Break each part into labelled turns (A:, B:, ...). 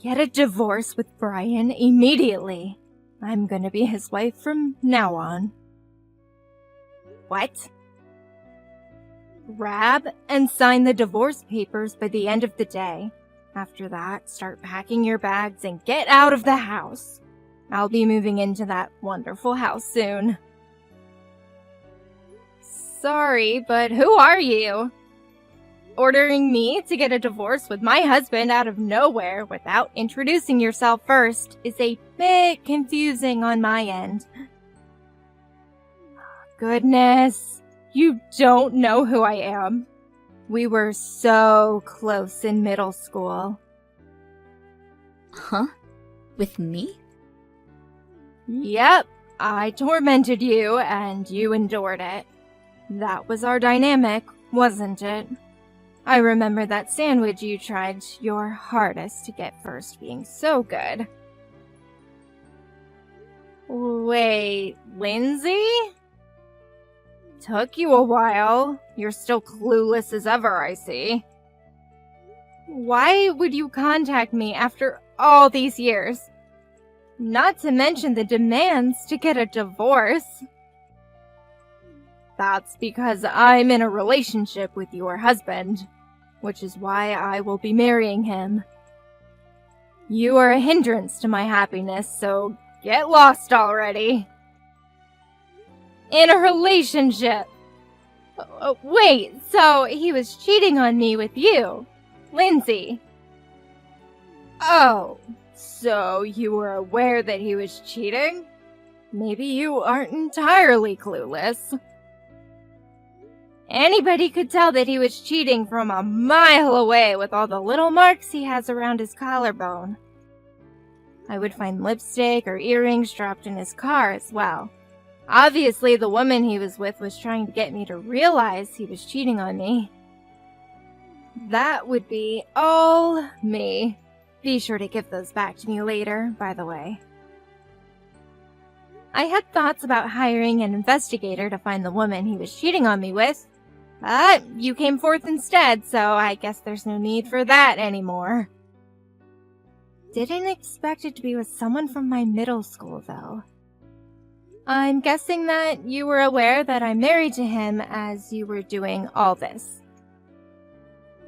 A: Get a divorce with Brian immediately. I'm gonna be his wife from now on. What? Grab and sign the divorce papers by the end of the day. After that, start packing your bags and get out of the house. I'll be moving into that wonderful house soon. Sorry, but who are you? Ordering me to get a divorce with my husband out of nowhere without introducing yourself first is a bit confusing on my end. Goodness, you don't know who I am. We were so close in middle school.
B: Huh? With me?
A: Yep, I tormented you and you endured it. That was our dynamic, wasn't it? I remember that sandwich you tried your hardest to get first being so good. Wait, Lindsay? Took you a while. You're still clueless as ever, I see. Why would you contact me after all these years? Not to mention the demands to get a divorce. That's because I'm in a relationship with your husband, which is why I will be marrying him. You are a hindrance to my happiness, so get lost already. In a relationship. Wait, so he was cheating on me with you, Lindsay. Oh, so you were aware that he was cheating? Maybe you aren't entirely clueless. Anybody could tell that he was cheating from a mile away with all the little marks he has around his collarbone. I would find lipstick or earrings dropped in his car as well. Obviously, the woman he was with was trying to get me to realize he was cheating on me. That would be all me. Be sure to give those back to me later, by the way. I had thoughts about hiring an investigator to find the woman he was cheating on me with, but you came forth instead, so I guess there's no need for that anymore. Didn't expect it to be with someone from my middle school, though. I'm guessing that you were aware that I'm married to him as you were doing all this.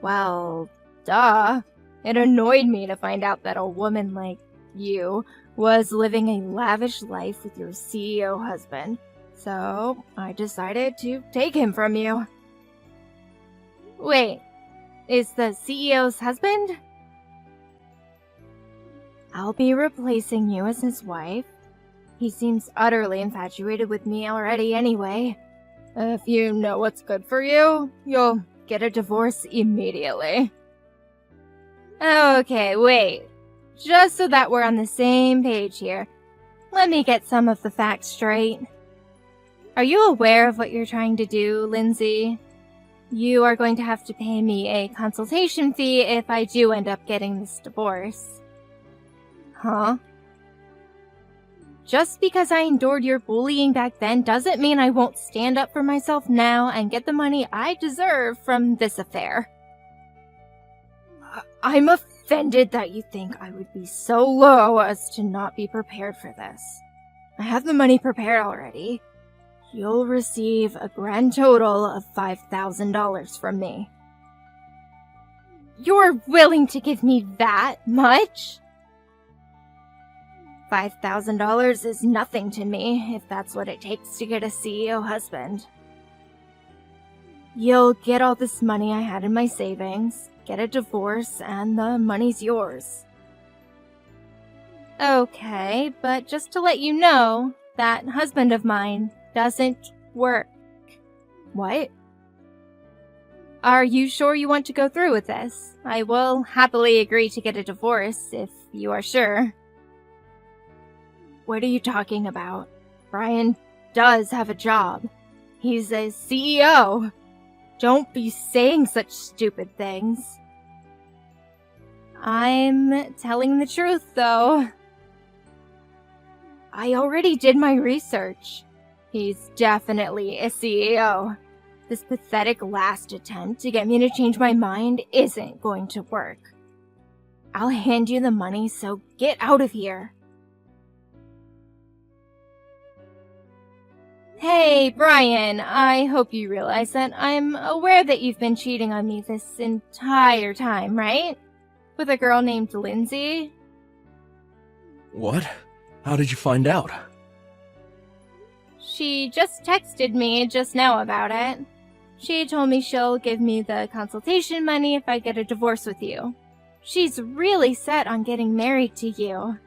A: Well, duh. It annoyed me to find out that a woman like you was living a lavish life with your CEO husband, so I decided to take him from you. Wait, is the CEO's husband? I'll be replacing you as his wife. He seems utterly infatuated with me already anyway. If you know what's good for you, you'll get a divorce immediately. Okay, wait. Just so that we're on the same page here, let me get some of the facts straight. Are you aware of what you're trying to do, Lindsay? You are going to have to pay me a consultation fee if I do end up getting this divorce. Huh? Just because I endured your bullying back then doesn't mean I won't stand up for myself now and get the money I deserve from this affair. I'm offended that you think I would be so low as to not be prepared for this. I have the money prepared already. You'll receive a grand total of $5,000 from me. You're willing to give me that much? $5,000 is nothing to me, if that's what it takes to get a CEO husband. You'll get all this money I had in my savings, get a divorce, and the money's yours. Okay, but just to let you know, that husband of mine doesn't work. What? Are you sure you want to go through with this? I will happily agree to get a divorce if you are sure. What are you talking about? Brian does have a job. He's a CEO. Don't be saying such stupid things. I'm telling the truth, though. I already did my research. He's definitely a CEO. This pathetic last attempt to get me to change my mind isn't going to work. I'll hand you the money, so get out of here. Hey, Brian, I hope you realize that I'm aware that you've been cheating on me this entire time, right? With a girl named Lindsay?
B: What? How did you find out?
A: She just texted me just now about it. She told me she'll give me the consultation money if I get a divorce with you. She's really set on getting married to you.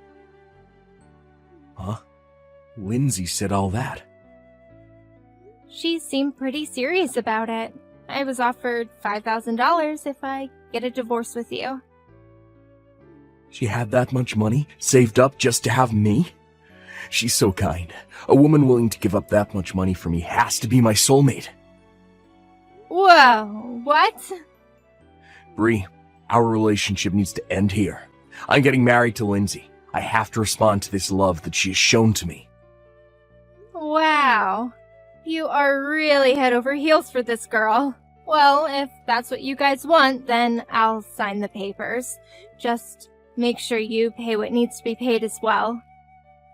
B: Huh? Lindsay said all that.
A: She seemed pretty serious about it. I was offered $5,000 if I get a divorce with you.
B: She had that much money saved up just to have me? She's so kind. A woman willing to give up that much money for me has to be my soulmate.
A: Whoa, what?
B: Bree, our relationship needs to end here. I'm getting married to Lindsay. I have to respond to this love that she has shown to me.
A: Wow. You are really head over heels for this girl. Well, if that's what you guys want, then I'll sign the papers. Just make sure you pay what needs to be paid as well.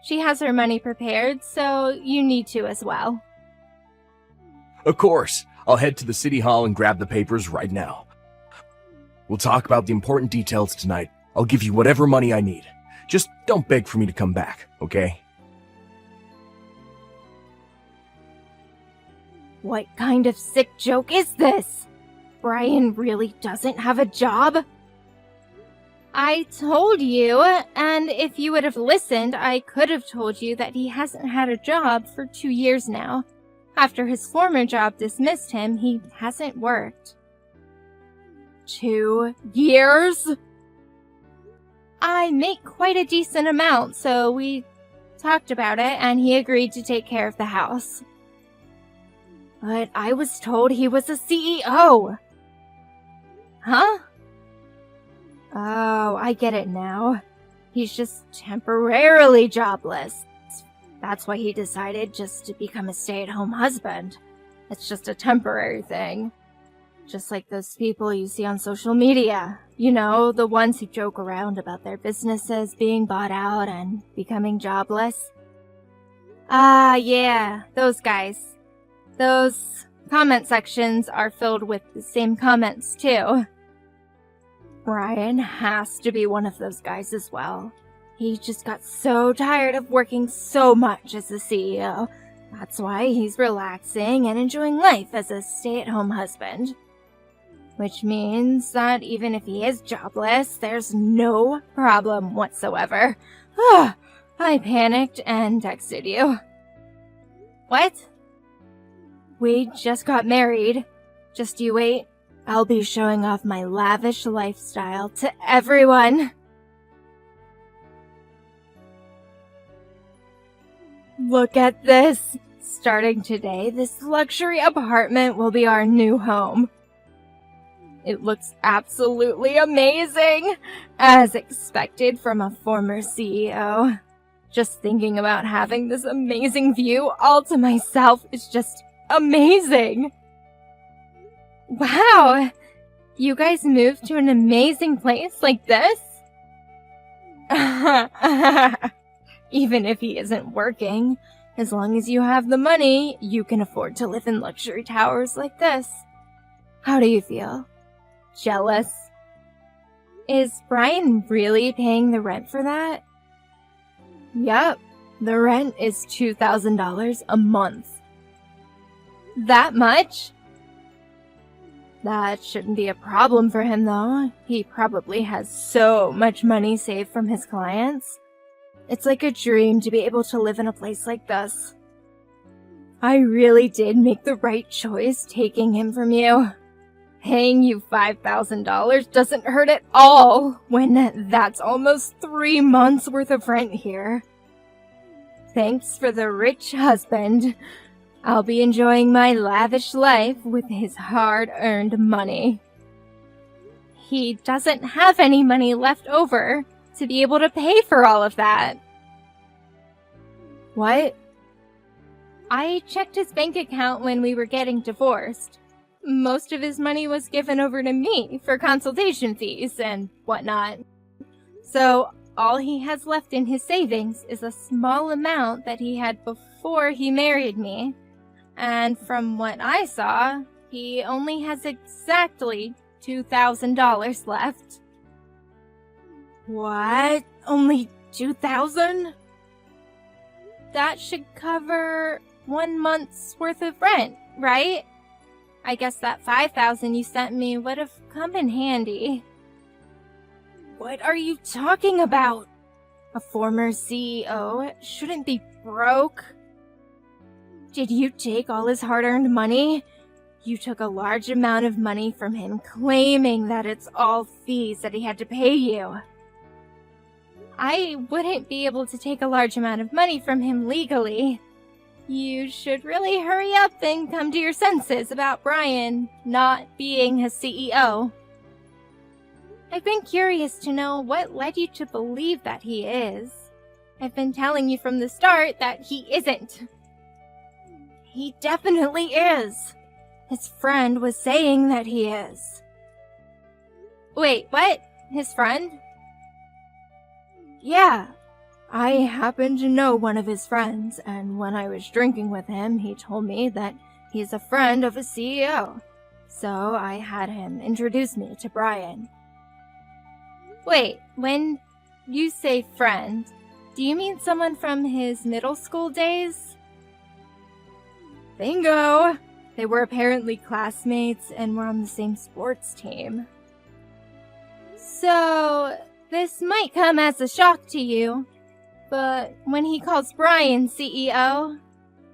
A: She has her money prepared, so you need to as well.
B: Of course. I'll head to the city hall and grab the papers right now. We'll talk about the important details tonight. I'll give you whatever money I need. Just don't beg for me to come back, okay?
A: What kind of sick joke is this? Brian really doesn't have a job? I told you, and if you would have listened, I could have told you that he hasn't had a job for 2 years now. After his former job dismissed him, he hasn't worked. 2 years? I make quite a decent amount, so we talked about it, and he agreed to take care of the house. But I was told he was a CEO. Huh? Oh, I get it now. He's just temporarily jobless. That's why he decided just to become a stay-at-home husband. It's just a temporary thing. Just like those people you see on social media. You know, the ones who joke around about their businesses being bought out and becoming jobless. Ah, yeah, those guys. Those comment sections are filled with the same comments, too. Brian has to be one of those guys as well. He just got so tired of working so much as a CEO. That's why he's relaxing and enjoying life as a stay-at-home husband. Which means that even if he is jobless, there's no problem whatsoever. I panicked and texted you. What? We just got married. Just you wait. I'll be showing off my lavish lifestyle to everyone. Look at this. Starting today, this luxury apartment will be our new home. It looks absolutely amazing, as expected from a former CEO. Just thinking about having this amazing view all to myself is just amazing. Wow, you guys moved to an amazing place like this? Even if he isn't working, as long as you have the money, you can afford to live in luxury towers like this. How do you feel? Jealous? Is Brian really paying the rent for that? Yup, the rent is $2,000 a month. That much? That shouldn't be a problem for him, though. He probably has so much money saved from his clients. It's like a dream to be able to live in a place like this. I really did make the right choice taking him from you. Paying you $5,000 doesn't hurt at all when that's almost 3 months worth of rent here. Thanks for the rich husband. I'll be enjoying my lavish life with his hard-earned money. He doesn't have any money left over to be able to pay for all of that. What? I checked his bank account when we were getting divorced. Most of his money was given over to me for consultation fees and whatnot. So all he has left in his savings is a small amount that he had before he married me. And from what I saw, he only has exactly $2,000 left. What? Only 2,000? That should cover 1 month's worth of rent, right? I guess that 5,000 you sent me would have come in handy. What are you talking about? A former CEO shouldn't be broke. Did you take all his hard-earned money? You took a large amount of money from him, claiming that it's all fees that he had to pay you. I wouldn't be able to take a large amount of money from him legally. You should really hurry up and come to your senses about Brian not being his CEO. I've been curious to know what led you to believe that he is. I've been telling you from the start that he isn't. He definitely is. His friend was saying that he is. Wait, what? His friend? Yeah. I happen to know one of his friends, and when I was drinking with him, he told me that he's a friend of a CEO. So I had him introduce me to Brian. Wait, when you say friend, do you mean someone from his middle school days? Bingo! They were apparently classmates and were on the same sports team. So, this might come as a shock to you, but when he calls Brian CEO,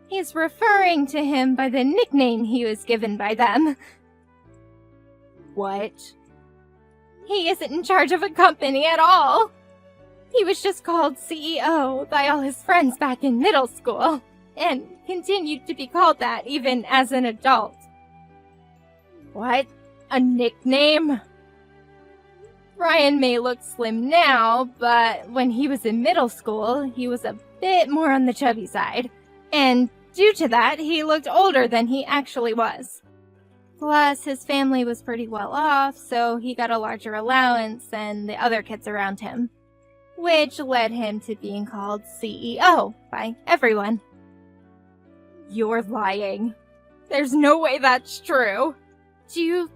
A: he's referring to him by the nickname he was given by them. What? He isn't in charge of a company at all. He was just called CEO by all his friends back in middle school, and continued to be called that even as an adult. What? A nickname? Brian may look slim now, but when he was in middle school, he was a bit more on the chubby side, and due to that, he looked older than he actually was. Plus, his family was pretty well off, so he got a larger allowance than the other kids around him, which led him to being called CEO by everyone. You're lying. There's no way that's true. Do you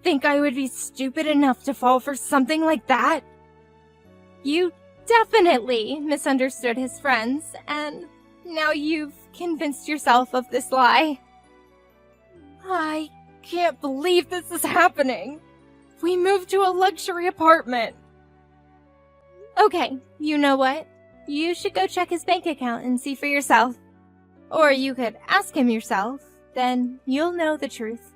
A: think I would be stupid enough to fall for something like that? You definitely misunderstood his friends, and now you've convinced yourself of this lie. I can't believe this is happening. We moved to a luxury apartment. Okay, you know what? You should go check his bank account and see for yourself. Or you could ask him yourself, then you'll know the truth.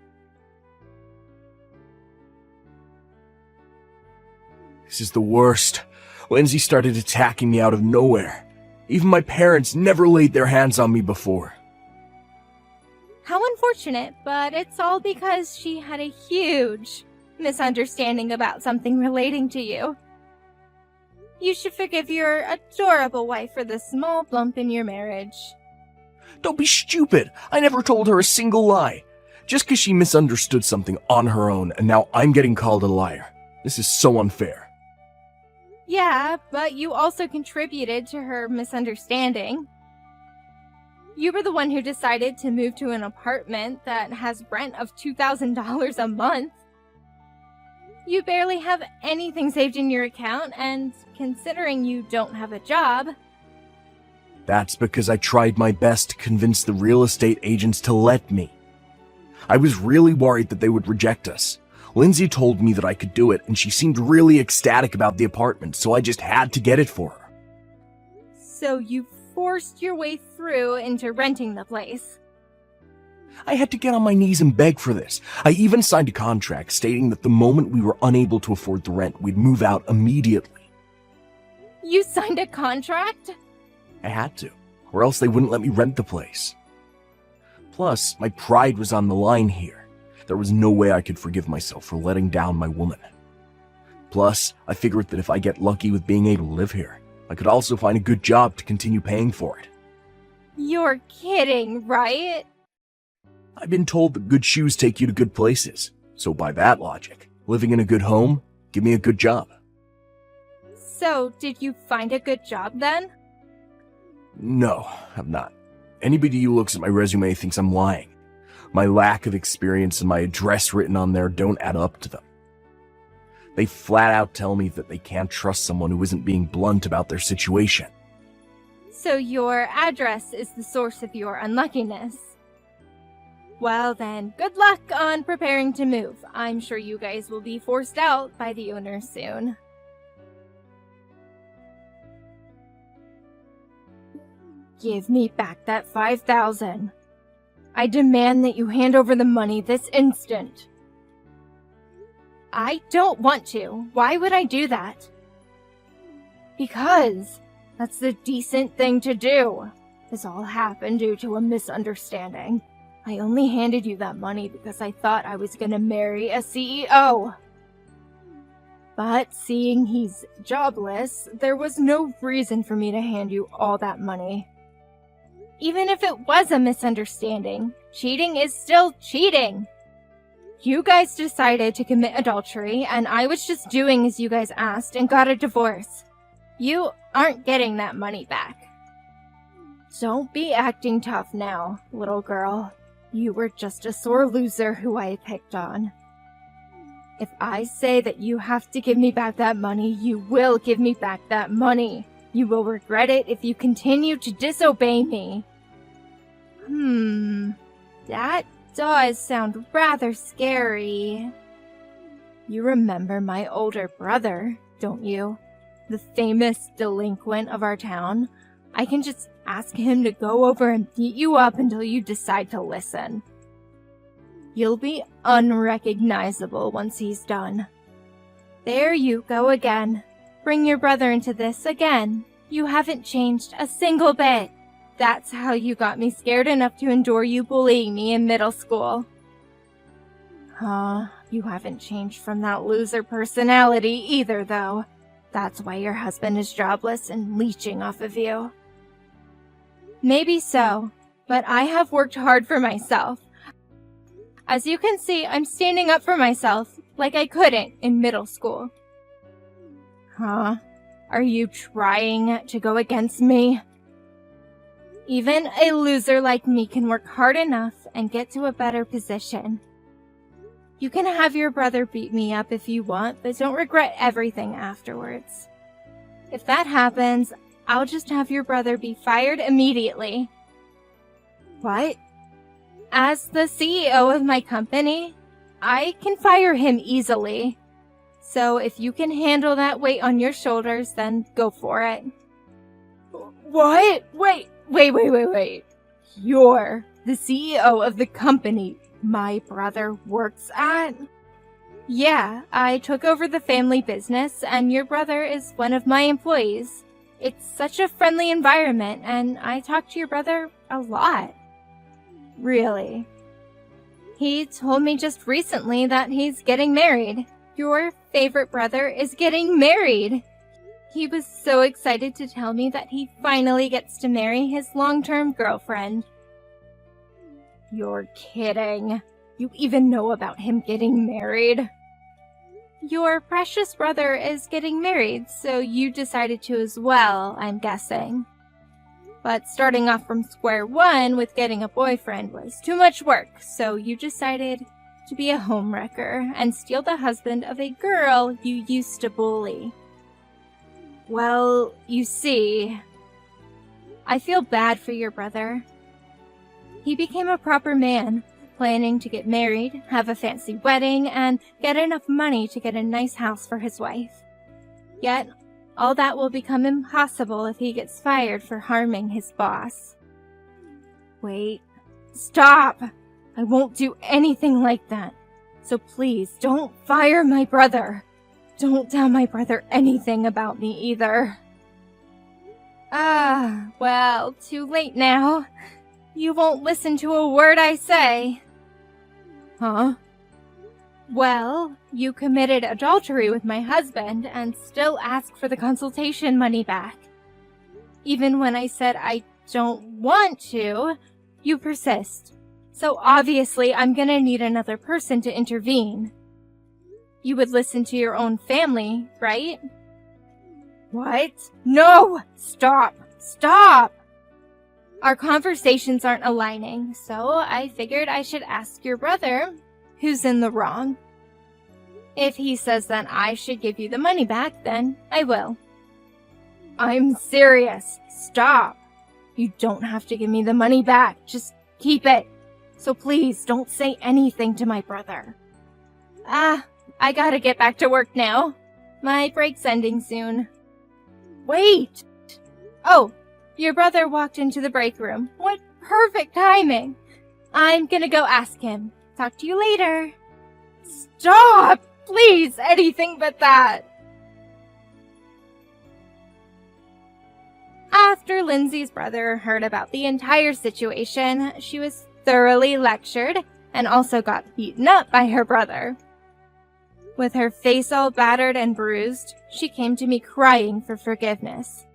B: This is the worst. Lindsay started attacking me out of nowhere. Even my parents never laid their hands on me before.
A: How unfortunate, but it's all because she had a huge misunderstanding about something relating to you. You should forgive your adorable wife for the small bump in your marriage.
B: Don't be stupid. I never told her a single lie. Just because she misunderstood something on her own, and now I'm getting called a liar. This is so unfair.
A: Yeah, but you also contributed to her misunderstanding. You were the one who decided to move to an apartment that has rent of $2,000 a month. You barely have anything saved in your account, and considering you don't have a job...
B: That's because I tried my best to convince the real estate agents to let me. I was really worried that they would reject us. Lindsay told me that I could do it, and she seemed really ecstatic about the apartment, so I just had to get it for her.
A: So you forced your way through into renting the place.
B: I had to get on my knees and beg for this. I even signed a contract stating that the moment we were unable to afford the rent, we'd move out immediately.
A: You signed a contract?
B: I had to, or else they wouldn't let me rent the place. Plus, my pride was on the line here. There was no way I could forgive myself for letting down my woman. Plus, I figured that if I get lucky with being able to live here, I could also find a good job to continue paying for it.
A: You're kidding, right?
B: I've been told that good shoes take you to good places. So by that logic, living in a good home, give me a good job.
A: So, did you find a good job then?
B: No, I'm not. Anybody who looks at my resume thinks I'm lying. My lack of experience and my address written on there don't add up to them. They flat out tell me that they can't trust someone who isn't being blunt about their situation.
A: So your address is the source of your unluckiness. Well then, good luck on preparing to move. I'm sure you guys will be forced out by the owner soon. Give me back that 5,000. I demand that you hand over the money this instant. I don't want to. Why would I do that? Because that's the decent thing to do. This all happened due to a misunderstanding. I only handed you that money because I thought I was gonna marry a CEO. But seeing he's jobless, there was no reason for me to hand you all that money. Even if it was a misunderstanding, cheating is still cheating. You guys decided to commit adultery, and I was just doing as you guys asked and got a divorce. You aren't getting that money back. Don't be acting tough now, little girl. You were just a sore loser who I picked on. If I say that you have to give me back that money, you will give me back that money. You will regret it if you continue to disobey me. That does sound rather scary. You remember my older brother, don't you? The famous delinquent of our town? I can just ask him to go over and beat you up until you decide to listen. You'll be unrecognizable once he's done. There you go again. Bring your brother into this again. You haven't changed a single bit. That's how you got me scared enough to endure you bullying me in middle school. You haven't changed from that loser personality either, though. That's why your husband is jobless and leeching off of you. Maybe so, but I have worked hard for myself. As you can see, I'm standing up for myself like I couldn't in middle school. Are you trying to go against me? Even a loser like me can work hard enough and get to a better position. You can have your brother beat me up if you want, but don't regret everything afterwards. If that happens, I'll just have your brother be fired immediately. What? As the CEO of my company, I can fire him easily. So if you can handle that weight on your shoulders, then go for it. What? Wait. You're the CEO of the company my brother works at? Yeah, I took over the family business, and your brother is one of my employees. It's such a friendly environment, and I talk to your brother a lot. Really? He told me just recently that he's getting married. Your favorite brother is getting married. He was so excited to tell me that he finally gets to marry his long-term girlfriend. You're kidding. You even know about him getting married? Your precious brother is getting married, so you decided to as well, I'm guessing. But starting off from square one with getting a boyfriend was too much work, so you decided to be a homewrecker and steal the husband of a girl you used to bully. Well, you see, I feel bad for your brother. He became a proper man, planning to get married, have a fancy wedding, and get enough money to get a nice house for his wife. Yet, all that will become impossible if he gets fired for harming his boss. Wait, stop! I won't do anything like that. So please, don't fire my brother. Don't tell my brother anything about me either. Well, too late now. You won't listen to a word I say. Huh? Well, you committed adultery with my husband and still ask for the consultation money back. Even when I said I don't want to, you persist. So obviously I'm gonna need another person to intervene. You would listen to your own family, right? What? No! Stop! Stop! Our conversations aren't aligning, so I figured I should ask your brother who's in the wrong. If he says that I should give you the money back, then I will. I'm serious. Stop. You don't have to give me the money back. Just keep it. So please don't say anything to my brother. I gotta get back to work now. My break's ending soon. Wait! Oh, your brother walked into the break room. What perfect timing! I'm gonna go ask him. Talk to you later. Stop! Please, anything but that! After Lindsay's brother heard about the entire situation, she was thoroughly lectured and also got beaten up by her brother. With her face all battered and bruised, she came to me crying for forgiveness.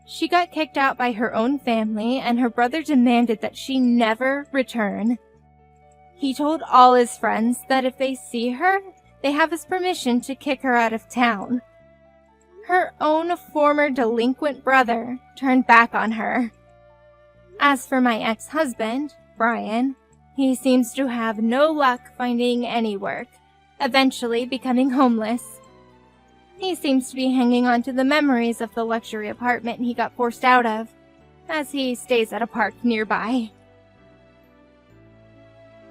A: She got kicked out by her own family, and her brother demanded that she never return. He told all his friends that if they see her, they have his permission to kick her out of town. Her own former delinquent brother turned back on her. As for my ex-husband, Brian, he seems to have no luck finding any work, eventually becoming homeless. He seems to be hanging on to the memories of the luxury apartment he got forced out of, as he stays at a park nearby.